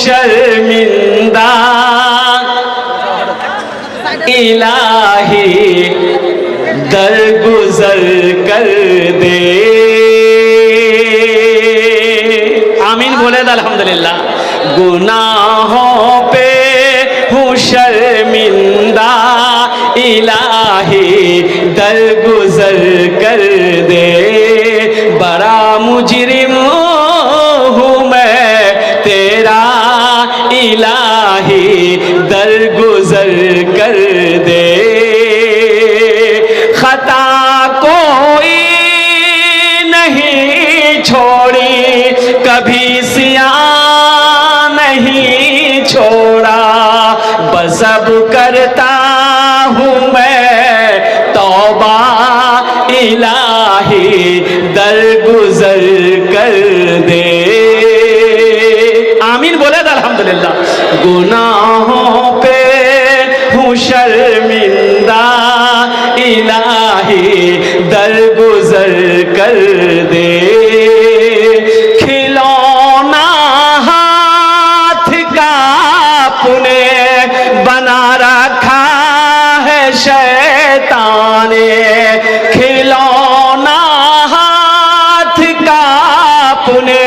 शर्मिंदा इलाही दरगुजर कर दे। आमीन बोले तो अल्हम्दुलिल्लाह। गुनाहों पे हूँ शर्मिंदा इलाही दरगुजर कर दे। बड़ा मुजरिम हूँ मैं तेरा इलाही दरगुजर कर दे। खता कोई नहीं छोड़ी कभी सियान नहीं छोड़ा। बस अब करता हूँ मैं तौबा इलाही दरगुजर कर दे। आमीन बोले तो अल्हम्दुलिल्लाह। गुनाहों पे हूँ शर्मिंदा इलाही दरगुजर कर दे। खिलौना हाथ का अपने बना रखा है शैतान ने। खिलौना हाथ का अपने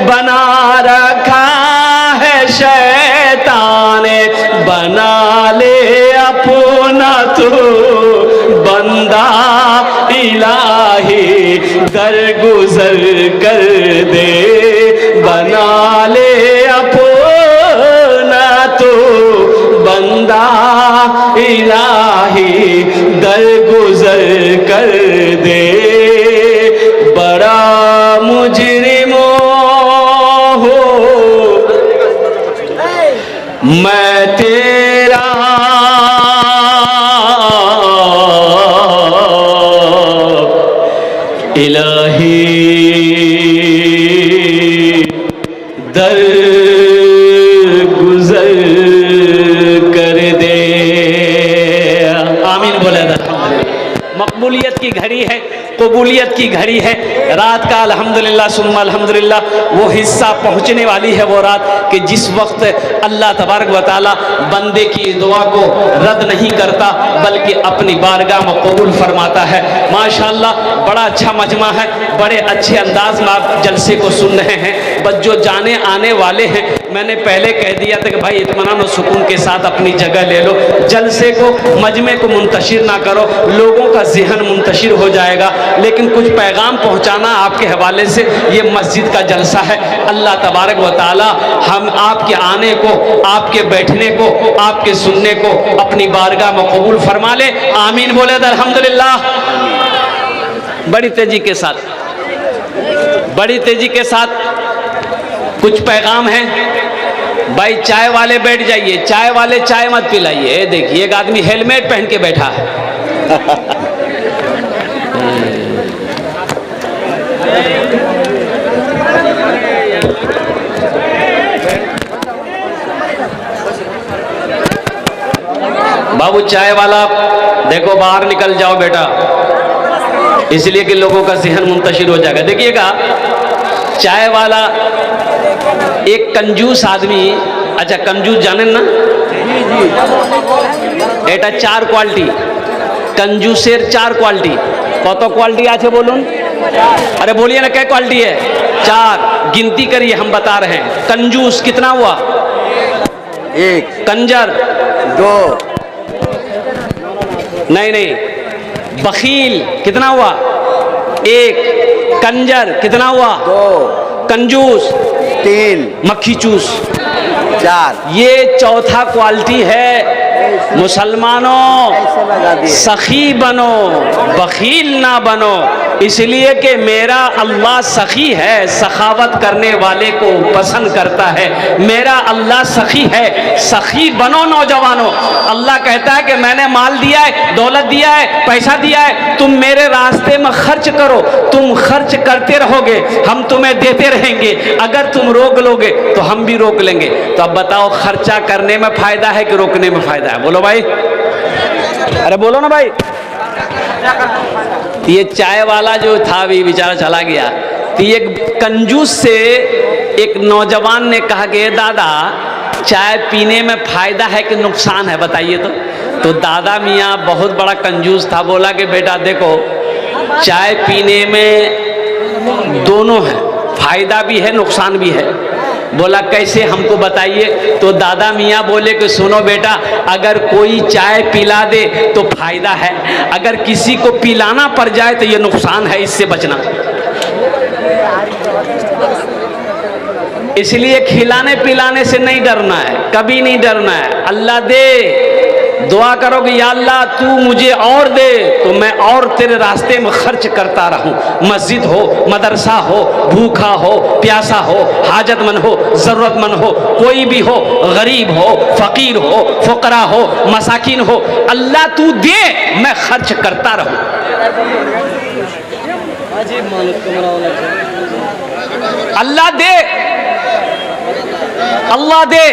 बना रखा है शैतान ने। बना ले अपना तू बंदा इलाही दरगुजर कर दे। बना ले अपना तू बंदा इलाही दरगुजर कर दे। बड़ा मुजरिम हो मैं तेरा इलाही दरगुजर कर दे। आमीन बोले। मकबूलियत की घड़ी है, कबूलियत की घड़ी है। रात का अल्हम्दुलिल्लाह सुम्मा अल्हम्दुलिल्लाह वो हिस्सा पहुंचने वाली है। वो रात कि जिस वक्त अल्लाह तबारक व तआला बंदे की दुआ को रद्द नहीं करता बल्कि अपनी बारगाह में कबूल फरमाता है। माशाअल्लाह बड़ा अच्छा मजमा है। बड़े अच्छे अंदाज में आप जलसे को सुन रहे हैं। बस जो जाने आने वाले हैं मैंने पहले कह दिया था कि भाई इत्मीनान और सुकून के साथ अपनी जगह ले लो। जलसे को मजमे को मुंतशिर ना करो, लोगों का जहन मुंतशिर हो जाएगा। लेकिन कुछ पैगाम पहुंचाना आपके हवाले से ये मस्जिद का जलसा है। अल्लाह तबारक व तआला हम आपके आने को, आपके बैठने को, आपके सुनने को अपनी बारगाह में कबूल फरमा ले। आमीन बोले तो अल्हम्दुलिल्लाह। बड़ी तेजी के साथ, बड़ी तेजी के साथ कुछ पैगाम हैं। भाई चाय वाले बैठ जाइए, चाय वाले चाय मत पिलाइए। देखिए एक आदमी हेलमेट पहन के बैठा है। बाबू चाय वाला देखो बाहर निकल जाओ बेटा, इसलिए कि लोगों का जहन मुंतशिर हो जाएगा। देखिएगा चाय वाला एक कंजूस आदमी, अच्छा कंजूस जाने ना এটা 4 क्वालिटी कंजूसेर 4 क्वालिटी। कत क्वालिटी আছে বলুন? अरे बोलिए ना क्या क्वालिटी है? 4 गिनती करिए, हम बता रहे हैं। कंजूस कितना हुआ? 1। कंजर 2। नहीं बखील कितना हुआ? 1। कंजर कितना हुआ? 2। कंजूस 3। मक्खी चूस 4। ये चौथा क्वालिटी है। मुसलमानों सखी बनो, बखील ना बनो, इसलिए कि मेरा अल्लाह सखी है, सखावत करने वाले को पसंद करता है। मेरा अल्लाह सखी है, सखी बनो नौजवानों। अल्लाह कहता है कि मैंने माल दिया है, दौलत दिया है, पैसा दिया है, तुम मेरे रास्ते में खर्च करो। तुम खर्च करते रहोगे, हम तुम्हें देते रहेंगे। अगर तुम रोक लोगे तो हम भी रोक लेंगे। तो अब बताओ खर्चा करने में फायदा है कि रोकने में फायदा है? बोलो भाई, अरे बोलो ना भाई। ये चाय वाला जो था भी बेचारा चला गया। तो ये कंजूस से एक नौजवान ने कहा कि दादा चाय पीने में फ़ायदा है कि नुकसान है, बताइए तो दादा मियाँ बहुत बड़ा कंजूस था, बोला कि बेटा देखो चाय पीने में दोनों है, फ़ायदा भी है नुकसान भी है। बोला कैसे, हमको बताइए। तो दादा मियाँ बोले कि सुनो बेटा, अगर कोई चाय पिला दे तो फ़ायदा है, अगर किसी को पिलाना पड़ जाए तो ये नुकसान है, इससे बचना। इसलिए खिलाने पिलाने से नहीं डरना है, कभी नहीं डरना है। अल्लाह दे, दुआ करो कि या अल्लाह तू मुझे और दे तो मैं और तेरे रास्ते में खर्च करता रहूं। मस्जिद हो, मदरसा हो, भूखा हो, प्यासा हो, हाजतमंद हो, ज़रूरतमंद हो, कोई भी हो, गरीब हो, फ़कीर हो, फ़ुकरा हो, मसाकिन हो, अल्लाह तू दे, मैं खर्च करता रहूं। अल्लाह दे, अल्लाह दे।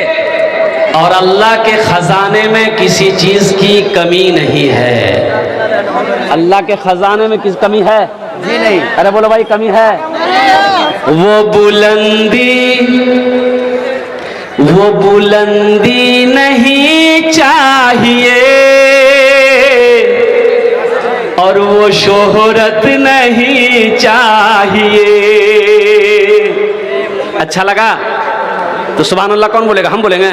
और अल्लाह के ख़जाने में किसी चीज़ की कमी नहीं है। अल्लाह के ख़जाने में किस कमी है? जी नहीं। अरे बोलो भाई, कमी है। वो बुलंदी नहीं चाहिए और वो शोहरत नहीं चाहिए। अच्छा लगा तो सुभान अल्लाह कौन बोलेगा? हम बोलेंगे।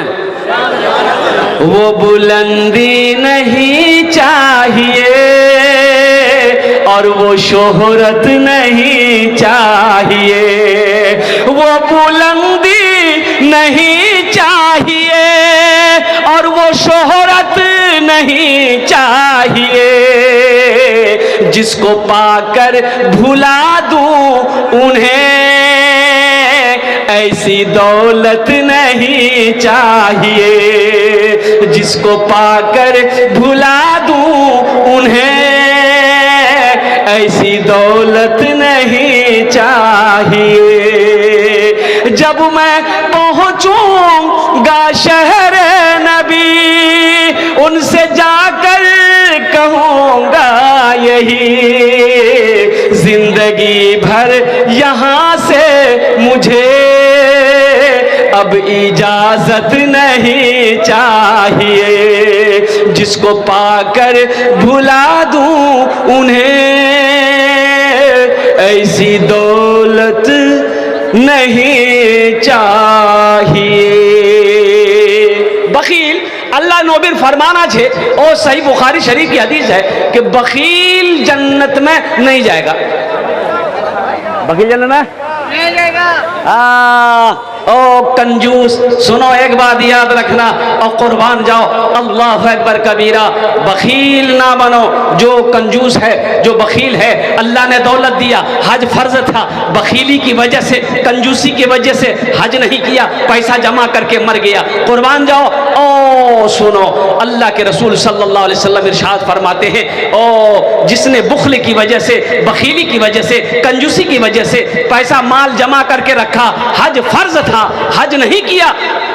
वो बुलंदी नहीं चाहिए और वो शोहरत नहीं चाहिए। वो बुलंदी नहीं चाहिए और वो शोहरत नहीं चाहिए। जिसको पाकर भुला दूं उन्हें ऐसी दौलत नहीं चाहिए। जिसको पाकर भुला दूं उन्हें ऐसी दौलत नहीं चाहिए। जब मैं पहुंचूंगा शहर नबी उनसे जाकर कहूंगा यही, जिंदगी भर यहाँ से मुझे अब इजाजत नहीं चाहिए। जिसको पाकर भुला दूं उन्हें ऐसी दौलत नहीं चाहिए। बखील अल्लाह नबीर फरमाना छे और सही बुखारी शरीफ की हदीस है कि बखील जन्नत में नहीं जाएगा। बखील जन्नत में नहीं जाएगा। ओ कंजूस, सुनो एक बात याद रखना और कुर्बान जाओ, अल्लाह अकबर कबीरा। बखील ना बनो। जो कंजूस है, जो बखील है, अल्लाह ने दौलत दिया, हज फर्ज था, बखीली की वजह से, कंजूसी की वजह से हज नहीं किया, पैसा जमा करके मर गया। कुर्बान जाओ। ओ सुनो, अल्लाह के रसूल सल्लल्लाहु अलैहि वसल्लम इरशाद फरमाते हैं, ओ जिसने बुखल की वजह से, बखीली की वजह से, कंजूसी की वजह से पैसा माल जमा करके रखा, हज फर्ज था, हज नहीं किया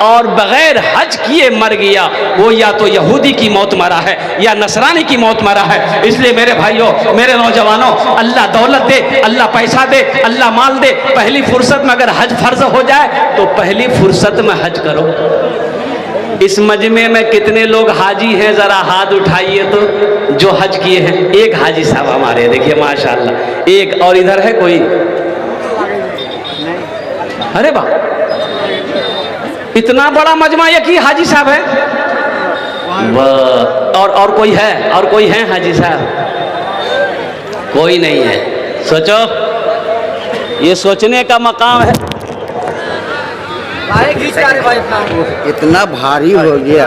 और बगैर हज किए मर गया, वो या तो यहूदी की मौत मरा है या नसरानी की मौत मरा है। इसलिए मेरे भाइयों, मेरे नौजवानों, अल्लाह दौलत दे, अल्लाह पैसा दे, अल्लाह माल दे, पहली फुर्सत में अगर हज फर्ज हो जाए तो पहली फुर्सत में हज करो। इस मजमे में कितने लोग हाजी हैं, जरा हाथ उठाइए तो, जो हज किए हैं। एक हाजी साहब हमारे, देखिए माशाल्लाह, एक। और इधर है कोई? अरे वाह, इतना बड़ा मजमा एक ही हाजी साहब है। और कोई है? और कोई है हाजी साहब? कोई नहीं है। सोचो, ये सोचने का मकाम है। इतना भारी हो गया,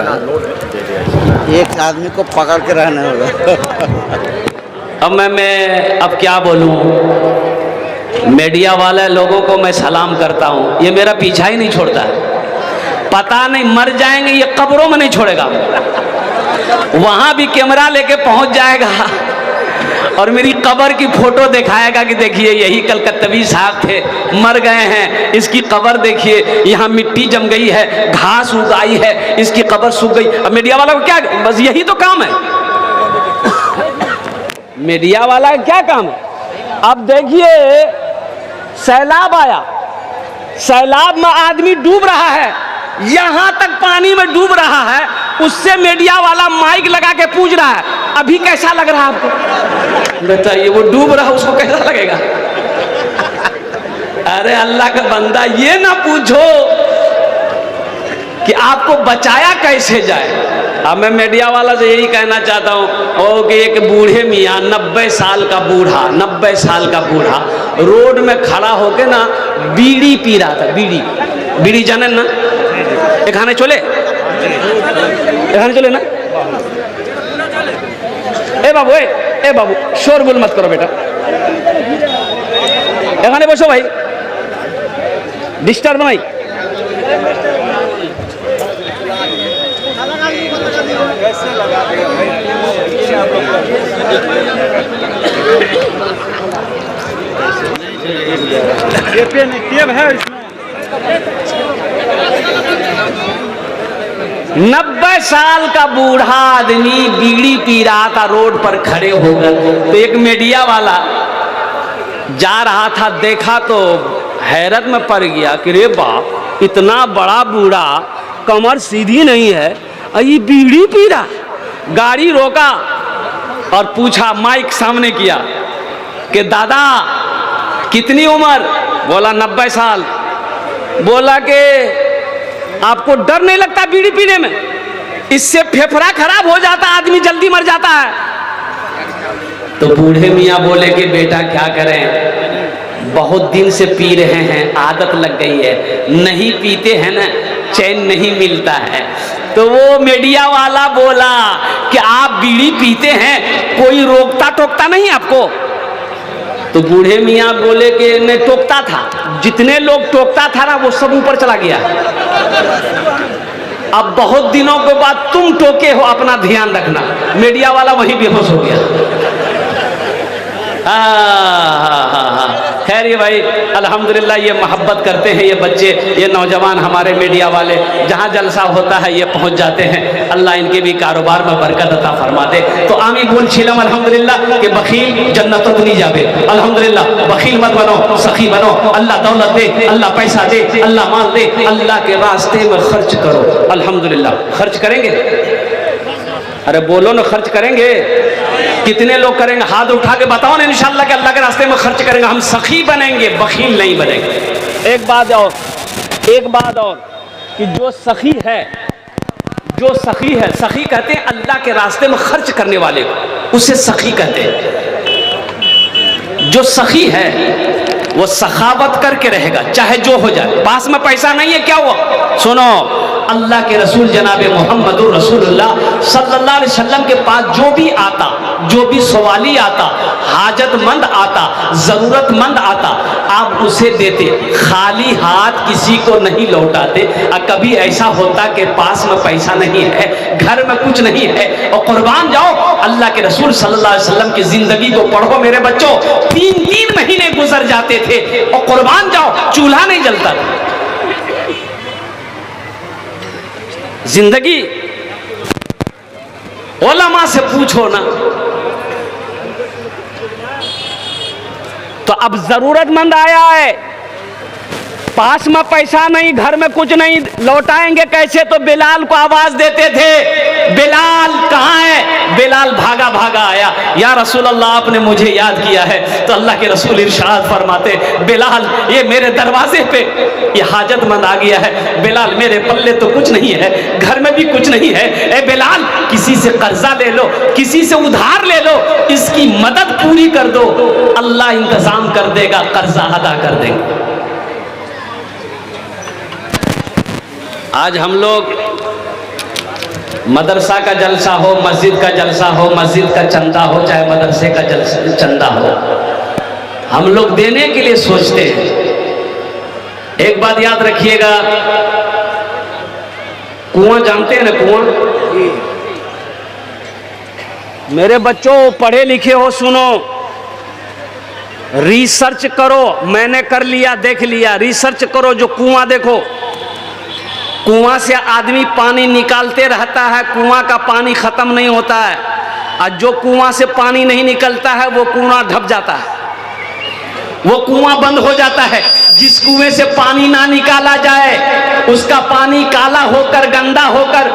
एक आदमी को पकड़ के रहना होगा। अब मैं अब क्या बोलूं? मीडिया वाले लोगों को मैं सलाम करता हूं, ये मेरा पीछा ही नहीं छोड़ता है। पता नहीं मर जाएंगे, ये कब्रों में नहीं छोड़ेगा, वहां भी कैमरा लेके पहुंच जाएगा और मेरी कब्र की फोटो दिखाएगा कि देखिए यही कलकत्तवी साहब थे, मर गए हैं, इसकी कब्र देखिए, यहाँ मिट्टी जम गई है, घास उगाई है, इसकी कब्र सूख गई। अब मीडिया वाला को क्या, बस यही तो काम है। मीडिया वाला का क्या काम है? अब देखिए सैलाब आया, सैलाब में आदमी डूब रहा है, यहां तक पानी में डूब रहा है, उससे मीडिया वाला माइक लगा के पूछ रहा है अभी कैसा लग रहा है आपको? बताइए, वो डूब रहा है, उसको कैसा लगेगा? अरे अल्लाह का बंदा, ये ना पूछो कि आपको बचाया कैसे जाए। अब मैं मीडिया वाला से यही कहना चाहता हूँ कि एक बूढ़े मियाँ 90 साल का बूढ़ा, 90 साल का बूढ़ा रोड में खड़ा होके ना बीड़ी पी रहा था। बीड़ी जाने ना, खाने चले ना। ए बाबू शोरगुल मत करो बेटा, एखाने बसो भाई, डिस्टर्ब नहीं। है इसमें 90 साल का बूढ़ा आदमी बीड़ी पी रहा था, रोड पर खड़े होकर। तो एक मीडिया वाला जा रहा था, देखा तो हैरत में पड़ गया कि रे बाप, इतना बड़ा बूढ़ा, कमर सीधी नहीं है, ये बीड़ी पी रहा। गाड़ी रोका और पूछा, माइक सामने किया कि दादा कितनी उम्र? बोला 90 साल। बोला कि आपको डर नहीं लगता बीड़ी पीने में? इससे फेफड़ा खराब हो जाता, आदमी जल्दी मर जाता है। तो बूढ़े मियाँ बोले कि बेटा क्या करें, बहुत दिन से पी रहे हैं, आदत लग गई है, नहीं पीते हैं ना चैन नहीं मिलता है। तो वो मीडिया वाला बोला कि आप बीड़ी पीते हैं, कोई रोकता टोकता नहीं आपको? तो बूढ़े मियाँ बोले कि मैं टोकता था, जितने लोग टोकता था ना वो सब ऊपर चला गया। अब बहुत दिनों के बाद तुम टोके हो, अपना ध्यान रखना। मीडिया वाला वहीं बेहोश हो गया। खैर ये भाई अल्हम्दुलिल्लाह, ये मोहब्बत करते हैं ये बच्चे, ये नौजवान हमारे मीडिया वाले, जहाँ जलसा होता है ये पहुँच जाते हैं। अल्लाह इनके भी कारोबार में बरकत अता फरमा दे। तो आमी बोल छिलम अल्हम्दुलिल्लाह कि बखील जन्नत तो नहीं जावे। अल्हम्दुलिल्लाह बखील मत बनो, सखी बनो। अल्लाह दौलत दे, अल्लाह पैसा दे, अल्लाह माल दे, अल्लाह के रास्ते में खर्च करो। अल्हम्दुलिल्लाह खर्च करेंगे? अरे बोलो ना, खर्च करेंगे? कितने लोग करेंगे? हाथ उठा के बताओ ना। इंशाअल्लाह कि अल्लाह के रास्ते में खर्च करेंगे, हम सखी बनेंगे, बखील नहीं बनेंगे। एक बात और कि जो सखी है, सखी कहते हैं अल्लाह के रास्ते में खर्च करने वाले को, उसे सखी कहते हैं। जो सखी है वो सखावत करके रहेगा, चाहे जो हो जाए। पास में पैसा नहीं है, क्या हुआ? सुनो, अल्लाह के रसूल जनाबे मोहम्मदुर रसूलुल्लाह सल्लल्लाहु अलैहि वसल्लम के पास जो भी आता, जो भी सवाली आता, हाजतमंद आता, जरूरतमंद आता, आप उसे देते, खाली हाथ किसी को नहीं लौटाते। और कभी ऐसा होता कि पास में पैसा नहीं है, घर में कुछ नहीं है, और कुर्बान जाओ, अल्लाह के रसूल सल्लल्लाहु अलैहि वसल्लम की जिंदगी को पढ़ो मेरे बच्चों, 3-3 महीने गुजर जाते थे, और कुर्बान जाओ, चूल्हा नहीं जलता था। जिंदगी उलमा से पूछो ना। तो अब जरूरतमंद आया है, पास में पैसा नहीं, घर में कुछ नहीं, लौटाएंगे कैसे? तो बिलाल को आवाज देते थे, बिलाल कहाँ है? बिलाल भागा भागा आया, या रसूल अल्लाह आपने मुझे याद किया है। तो अल्लाह के रसूल इरशाद फरमाते, बिलाल ये मेरे दरवाजे पे ये हाजतमंद आ गया है। बिलाल मेरे पल्ले तो कुछ नहीं है, घर में भी कुछ नहीं है। ए बिलाल, किसी से कर्जा ले लो, किसी से उधार ले लो, इसकी मदद पूरी कर दो, अल्लाह इंतजाम कर देगा, कर्जा अदा कर देंगे। आज हम लोग मदरसा का जलसा हो, मस्जिद का जलसा हो, मस्जिद का चंदा हो, चाहे मदरसे का चंदा हो, हम लोग देने के लिए सोचते हैं। एक बात याद रखिएगा, कुआं जानते हैं ना? कुआं, मेरे बच्चों पढ़े लिखे हो, सुनो, रिसर्च करो। मैंने कर लिया, देख लिया, रिसर्च करो। जो कुआं देखो, कुआं से आदमी पानी निकालते रहता है, कुआं का पानी खत्म नहीं होता है। और जो कुआं से पानी नहीं निकलता है वो कुआं ढक जाता है। वो कुआं बंद हो जाता है। जिस कुएं से पानी ना निकाला जाए उसका पानी काला होकर गंदा होकर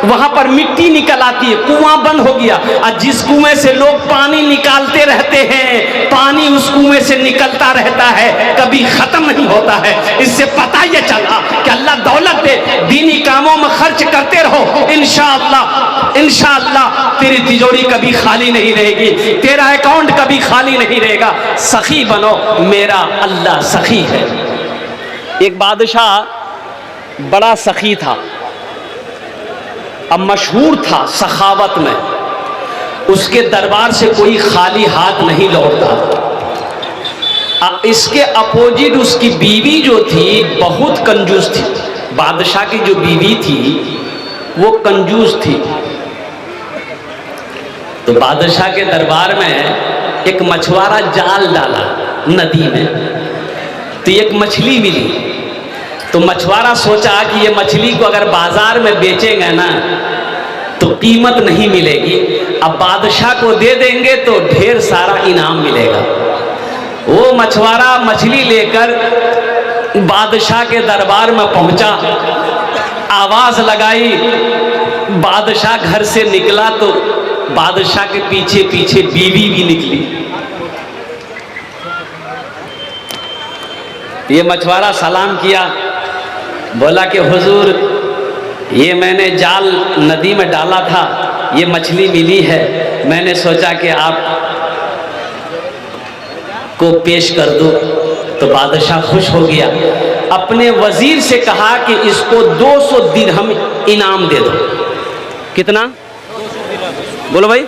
वहां पर मिट्टी निकल आती है, कुआं बंद हो गया। और जिस कुएं से लोग पानी निकालते रहते हैं, पानी उस कुएं से निकलता रहता है, कभी खत्म नहीं होता है। इससे पता ये चला कि अल्लाह दौलत दे, दीनी कामों में खर्च करते रहो, इंशाअल्लाह इंशाअल्लाह तेरी तिजोरी कभी खाली नहीं रहेगी, तेरा अकाउंट कभी खाली नहीं रहेगा। सखी बनो, मेरा अल्लाह सखी है। एक बादशाह बड़ा सखी था, अब मशहूर था सखावत में, उसके दरबार से कोई खाली हाथ नहीं लौटता। अब इसके अपोजिट उसकी बीवी जो थी बहुत कंजूस थी। बादशाह की जो बीवी थी वो कंजूस थी। तो बादशाह के दरबार में एक मछुआरा जाल डाला नदी में, तो एक मछली मिली। तो मछुआरा सोचा कि ये मछली को अगर बाजार में बेचेंगे ना तो कीमत नहीं मिलेगी, अब बादशाह को दे देंगे तो ढेर सारा इनाम मिलेगा। वो मछुआरा मछली लेकर बादशाह के दरबार में पहुंचा, आवाज लगाई, बादशाह घर से निकला तो बादशाह के पीछे पीछे बीवी भी निकली। ये मछुआरा सलाम किया, बोला कि हुजूर ये मैंने जाल नदी में डाला था, ये मछली मिली है, मैंने सोचा कि आप को पेश कर दो। तो बादशाह खुश हो गया, अपने वजीर से कहा कि इसको 200 दिरहम इनाम दे दो। कितना? बोलो भाई,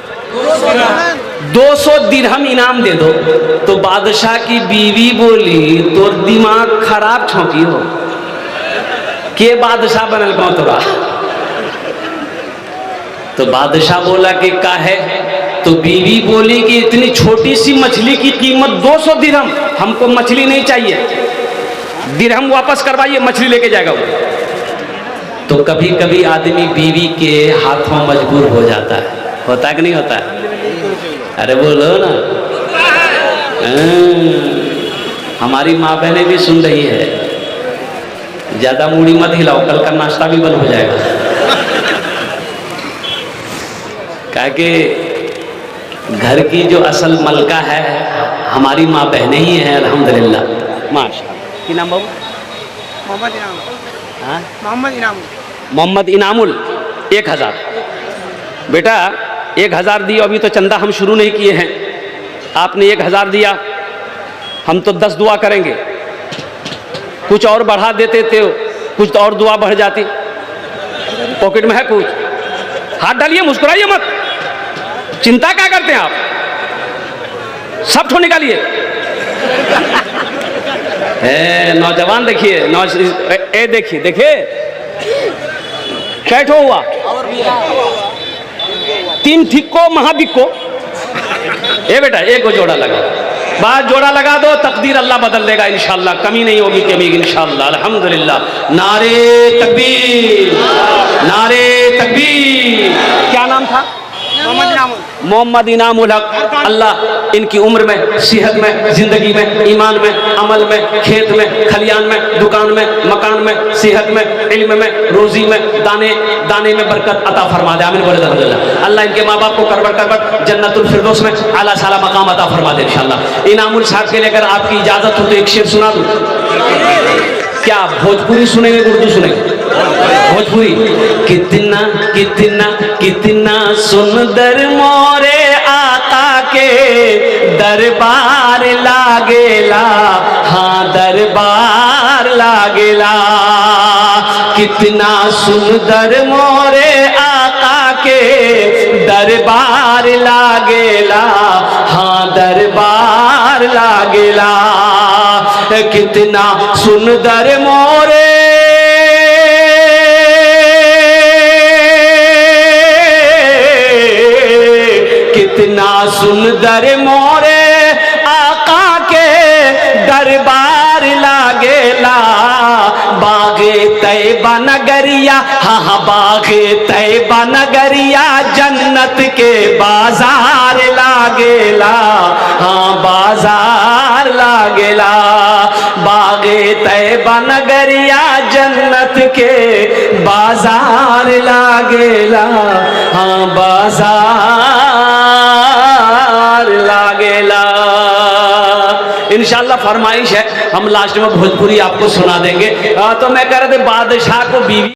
200 दिरहम इनाम दे दो। तो बादशाह की बीवी बोली, तो दिमाग खराब छौंकी हो के बादशाह बनल कौन तोरा? तो बादशाह बोला कि का है? तो बीवी बोली कि इतनी छोटी सी मछली की कीमत 200 दिरहम, हमको मछली नहीं चाहिए, दिरहम वापस करवाइए, मछली लेके जाएगा वो। तो कभी कभी आदमी बीवी के हाथों मजबूर हो जाता है, होता कि नहीं होता? अरे बोलो ना, हमारी माँ बहनें भी सुन रही है, ज्यादा मूड़ी मत हिलाओ, कल का नाश्ता भी बंद हो जाएगा। क्या कि घर की जो असल मलका है हमारी माँ बहनें ही हैं, अल्हम्दुलिल्लाह। माशाअल्लाह। की नाम बाबू? मोहम्मद इनाम। हाँ, मोहम्मद इनाम। मोहम्मद इनामुल। 1000 बेटा, 1000 दियो। अभी तो चंदा हम शुरू नहीं किए हैं, आपने 1000 दिया, हम तो 10 दुआ करेंगे, कुछ और बढ़ा देते थे, कुछ और दुआ बढ़ जाती। पॉकेट में है कुछ? हाथ डालिए, मुस्कुराइए मत, चिंता क्या करते हैं आप? सब ठो निकालिए। नौजवान देखिए, ए देखिए, देखिए कैठो हुआ? 3 ठिक्को महाबिक्को। ए बेटा, एक को जोड़ा लगा, बात जोड़ा लगा दो, तकदीर अल्लाह बदल देगा इंशाअल्लाह, कमी नहीं होगी कभी इंशाअल्लाह, अल्हम्दुलिल्लाह। नारे तकबीर, नारे तकबीर। क्या नाम था? मोहम्मद इनाम। मोहम्मद इनामुल हक। अल्लाह इनकी उम्र में, सेहत में, जिंदगी में, ईमान में, अमल में, खेत में, खलियान में, दुकान में, मकान में, सेहत में, इल्म में, रोजी में, दाने दाने में बरकत अता फरमा दे। आमीन बोले अल्हम्दुलिल्लाह। अल्लाह इनके माँ बाप को करबट करबट जन्नतुल फिरदौस में आला साला मकाम अता फरमा दे इंशाअल्लाह। इनामुल साहब के लिए अगर आपकी इजाजत हो तो एक शेर सुना दूं। क्या भोजपुरी सुनेंगे, उर्दू सुनेंगे? भोजपुरी। कितना कितना कितना सुंदर मोरे आका के दरबार लागेला, हाँ दरबार लागेला। कितना सुंदर मोरे आका के दरबार लागेला, हाँ दरबार लागेला। कितना सुंदर मोरे कितना सुंदर मोरे आका के दरबार लागेला, बाग बागे तैबा नगरिया, हाँ हाँ बागे तैबा नगरिया जन्नत के बाजार लागेला, हाँ बाजार लागेला। बागे तैबा नगरिया जन्नत के बाजार लागेला, हाँ बाजार लागेला। इंशाअल्लाह फरमाइश है, हम लास्ट में भोजपुरी आपको सुना देंगे। तो मैं कह रहा था बादशाह को बीवी